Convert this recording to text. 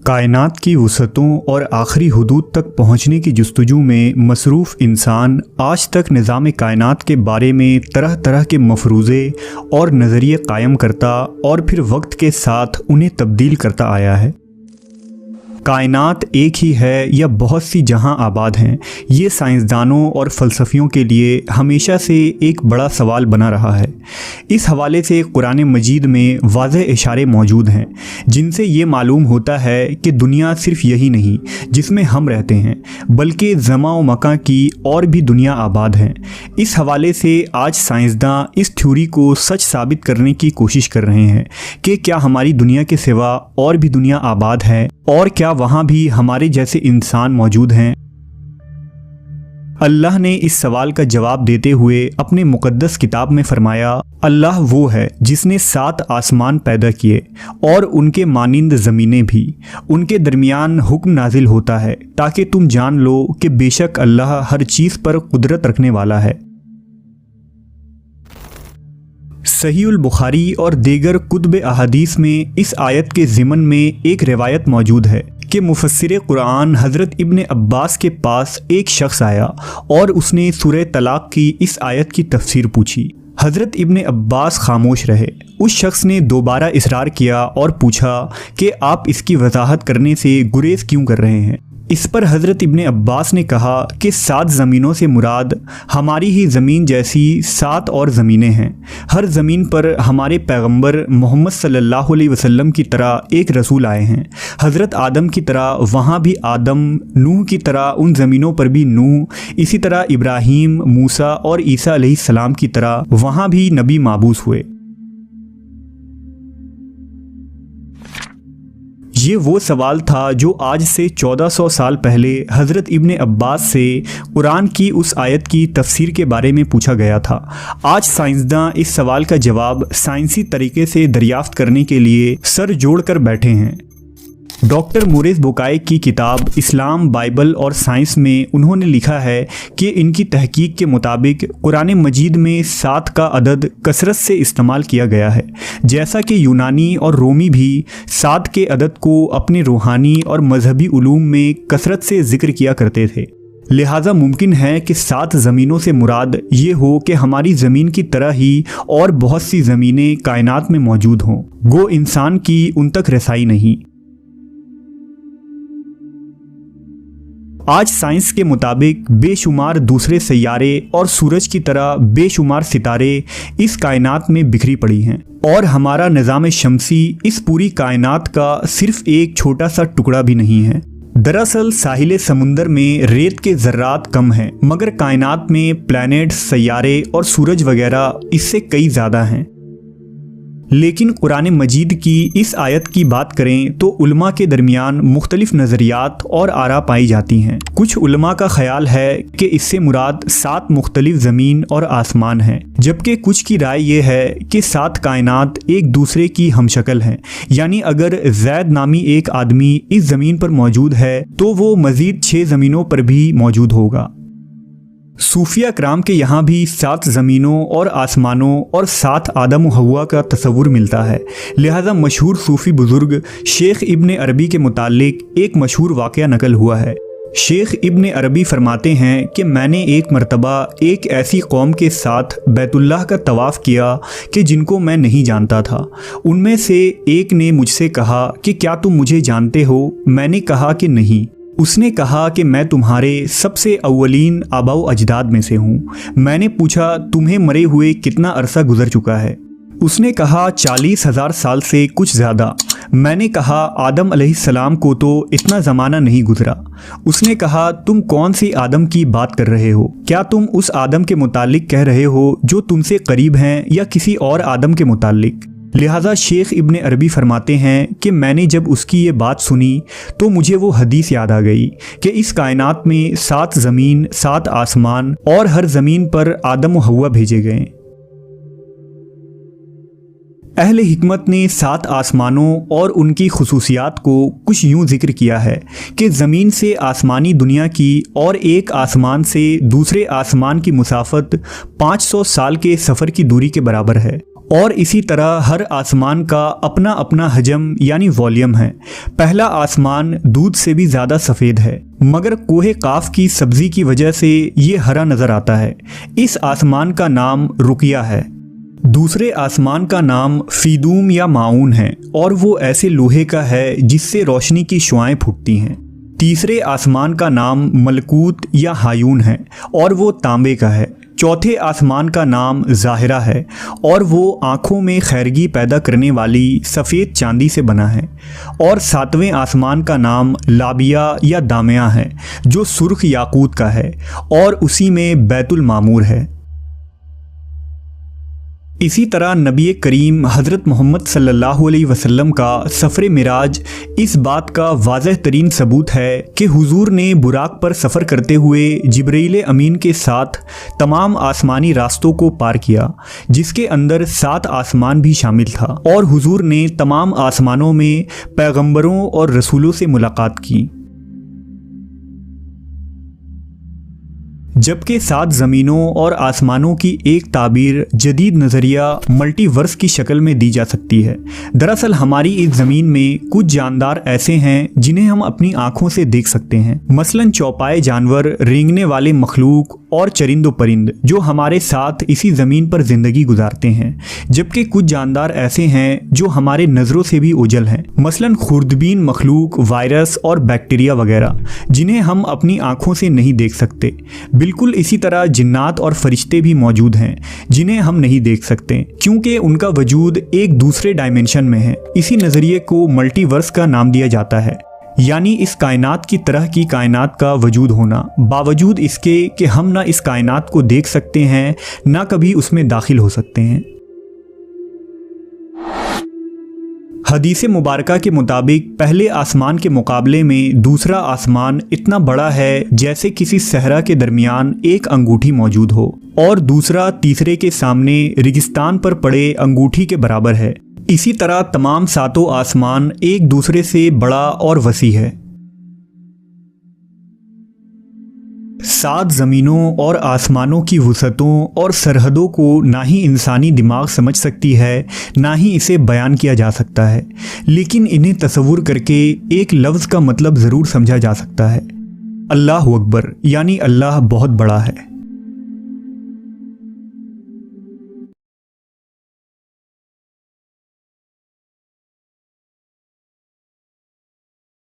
कायनात की वसअतों और आखिरी हुदूद तक पहुँचने की जस्तजू में मसरूफ़ इंसान आज तक निज़ाम कायनात के बारे में तरह तरह के मफरूज़े और नज़रिए कायम करता और फिर वक्त के साथ उन्हें तब्दील करता आया है। कायनात एक ही है या बहुत सी जहां आबाद हैं, ये साइंसदानों और फ़लसफ़ियों के लिए हमेशा से एक बड़ा सवाल बना रहा है। इस हवाले से कुरान मजीद में वाज़ेह इशारे मौजूद हैं जिनसे ये मालूम होता है कि दुनिया सिर्फ़ यही नहीं जिसमें हम रहते हैं, बल्कि ज़मा व मकां की और भी दुनिया आबाद हैं। इस हवाले से आज साइंसदान इस थ्योरी को सच साबित करने की कोशिश कर रहे हैं कि क्या हमारी दुनिया के सिवा और भी दुनिया आबाद है और क्या वहाँ भी हमारे जैसे इंसान मौजूद हैं। अल्लाह ने इस सवाल का जवाब देते हुए अपने मुक़द्दस किताब में फरमाया, अल्लाह वो है जिसने 7 आसमान पैदा किए और उनके मानिंद ज़मीनें भी, उनके दरमियान हुक्म नाजिल होता है ताकि तुम जान लो कि बेशक अल्लाह हर चीज़ पर कुदरत रखने वाला है। सहीहुल बुखारी और दीगर कुतुब अहादीस में इस आयत के ज़िमन में एक रिवायत मौजूद है कि मुफस्सिर कुरान हज़रत इब्ने अब्बास के पास एक शख्स आया और उसने सूरह तलाक़ की इस आयत की तफसीर पूछी। हज़रत इब्ने अब्बास खामोश रहे। उस शख्स ने दोबारा इसरार किया और पूछा कि आप इसकी वजाहत करने से गुरेज क्यों कर रहे हैं। इस पर हज़रत इब्ने अब्बास ने कहा कि 7 ज़मीनों से मुराद हमारी ही ज़मीन जैसी 7 और ज़मीनें हैं। हर ज़मीन पर हमारे पैगंबर मोहम्मद सल्लल्लाहु अलैहि वसल्लम की तरह एक रसूल आए हैं। हज़रत आदम की तरह वहाँ भी आदम, नूह की तरह उन ज़मीनों पर भी नूह, इसी तरह इब्राहीम, मूसा और ईसा अलैहिस्सलाम की तरह वहाँ भी नबी माबूस हुए। ये वो सवाल था जो आज से 1400 साल पहले हज़रत इब्ने अब्बास से कुरान की उस आयत की तफसीर के बारे में पूछा गया था। आज साइंसदान इस सवाल का जवाब साइंसी तरीके से दरियाफ्त करने के लिए सर जोड़ कर बैठे हैं। डॉक्टर मोरिस बुकाई की किताब इस्लाम, बाइबल और साइंस में उन्होंने लिखा है कि इनकी तहकीक के मुताबिक कुरान मजीद में 7 का अदद कसरत से इस्तेमाल किया गया है, जैसा कि यूनानी और रोमी भी 7 के अदद को अपने रूहानी और मजहबी उलूम में कसरत से ज़िक्र किया करते थे। लिहाजा मुमकिन है कि 7 ज़मीनों से मुराद ये हो कि हमारी ज़मीन की तरह ही और बहुत सी ज़मीनें कायनात में मौजूद हों, गो इंसान की उन तक रसाई नहीं। आज साइंस के मुताबिक बेशुमार दूसरे सैयारे और सूरज की तरह बेशुमार सितारे इस कायनात में बिखरी पड़ी हैं और हमारा निज़ाम शमसी इस पूरी कायनात का सिर्फ एक छोटा सा टुकड़ा भी नहीं है। दरअसल साहिल समुंदर में रेत के ज़र्रात कम हैं, मगर कायनात में प्लैनेट्स, सैयारे और सूरज वगैरह इससे कई ज़्यादा हैं। लेकिन कुरान मजीद की इस आयत की बात करें तो उलमा के दरमियान मुख्तलिफ नज़रियात और आरा पाई जाती हैं। कुछ उलमा का ख़याल है कि इससे मुराद 7 मुख्तलिफ ज़मीन और आसमान हैं, जबकि कुछ की राय ये है कि 7 कायनात एक दूसरे की हमशक्ल हैं। यानी अगर ज़ैद नामी एक आदमी इस ज़मीन पर मौजूद है तो वो मज़ीद 6 ज़मीनों पर भी मौजूद होगा। सूफिया कराम के यहाँ भी 7 ज़मीनों और आसमानों और 7 आदम व हव्वा का तस्वुर मिलता है। लिहाजा मशहूर सूफ़ी बुज़ुर्ग शेख इब्ने अरबी के मुतालिक एक मशहूर वाक़या नकल हुआ है। शेख इब्ने अरबी फरमाते हैं कि मैंने एक मरतबा एक ऐसी कौम के साथ बैतुल्लाह का तवाफ़ किया कि जिनको मैं नहीं जानता था। उनमें से एक ने मुझसे कहा कि क्या तुम मुझे जानते हो? मैंने कहा कि नहीं। उसने कहा कि मैं तुम्हारे सबसे अव्वलीन आबाओ अजदाद में से हूँ। मैंने पूछा तुम्हें मरे हुए कितना अरसा गुजर चुका है? उसने कहा 40,000 साल से कुछ ज़्यादा। मैंने कहा आदम अलैहिस्सलाम को तो इतना ज़माना नहीं गुजरा। उसने कहा तुम कौन सी आदम की बात कर रहे हो? क्या तुम उस आदम के मुतालिक कह रहे हो जो तुमसे करीब हैं या किसी और आदम के मुतालिक? लिहाजा शेख इब्न अरबी फरमाते हैं कि मैंने जब उसकी ये बात सुनी तो मुझे वो हदीस याद आ गई कि इस कायनात में 7 ज़मीन 7 आसमान और हर ज़मीन पर आदम व हव्वा भेजे गए। अहले हिकमत ने 7 आसमानों और उनकी खुसूसियात को कुछ यूँ ज़िक्र किया है कि ज़मीन से आसमानी दुनिया की और एक आसमान से दूसरे आसमान की मुसाफत 500 साल के सफ़र की दूरी के बराबर है। और इसी तरह हर आसमान का अपना अपना हजम यानी वॉल्यूम है। पहला आसमान दूध से भी ज़्यादा सफ़ेद है, मगर कोहे काफ की सब्ज़ी की वजह से ये हरा नज़र आता है। इस आसमान का नाम रुकिया है। दूसरे आसमान का नाम फीदूम या माऊन है और वो ऐसे लोहे का है जिससे रोशनी की शुआएं फूटती हैं। तीसरे आसमान का नाम मलकूत या हायून है और वो तांबे का है। चौथे आसमान का नाम ज़ाहिरा है और वो आँखों में खैरगी पैदा करने वाली सफ़ेद चांदी से बना है। और 7वें आसमान का नाम लाबिया या दामिया है जो सुर्ख याकूत का है और उसी में बैतुल मामूर है। इसी तरह नबी करीम हज़रत मोहम्मद सल्लल्लाहु अलैहि वसल्लम का सफ़र मिराज इस बात का वाज़ह तरीन सबूत है कि हुजूर ने बुराक पर सफ़र करते हुए जिब्रील अमीन के साथ तमाम आसमानी रास्तों को पार किया, जिसके अंदर 7 आसमान भी शामिल था। और हुजूर ने तमाम आसमानों में पैगंबरों और रसूलों से मुलाकात की। जबकि 7 ज़मीनों और आसमानों की एक ताबीर जदीद नज़रिया मल्टीवर्स की शक्ल में दी जा सकती है। दरअसल हमारी इस ज़मीन में कुछ जानदार ऐसे हैं जिन्हें हम अपनी आँखों से देख सकते हैं, मसलन चौपाए जानवर, रेंगने वाले मखलूक और चरिंदो परिंद जो हमारे साथ इसी ज़मीन पर ज़िंदगी गुजारते हैं। जबकि कुछ जानदार ऐसे हैं जो हमारे नज़रों से भी ओझल हैं, मसलन खुर्दबीन मखलूक, वायरस और बैक्टीरिया वगैरह जिन्हें हम अपनी आँखों से नहीं देख सकते। बिल्कुल इसी तरह जिन्नात और फरिश्ते भी मौजूद हैं जिन्हें हम नहीं देख सकते क्योंकि उनका वजूद एक दूसरे डायमेंशन में है। इसी नज़रिए को मल्टीवर्स का नाम दिया जाता है, यानी इस कायनात की तरह की कायनात का वजूद होना, बावजूद इसके कि हम ना इस कायनात को देख सकते हैं ना कभी उसमें दाखिल हो सकते हैं। हदीस मुबारका के मुताबिक पहले आसमान के मुकाबले में दूसरा आसमान इतना बड़ा है जैसे किसी सहरा के दरमियान एक अंगूठी मौजूद हो और दूसरा तीसरे के सामने रेगिस्तान पर पड़े अंगूठी के बराबर है। इसी तरह तमाम 7 आसमान एक दूसरे से बड़ा और वसी है। 7 ज़मीनों और आसमानों की वुसअतों और सरहदों को ना ही इंसानी दिमाग समझ सकती है ना ही इसे बयान किया जा सकता है, लेकिन इन्हें तसव्वुर करके एक लफ्ज़ का मतलब ज़रूर समझा जा सकता है। अल्लाहु अकबर, यानी अल्लाह बहुत बड़ा है।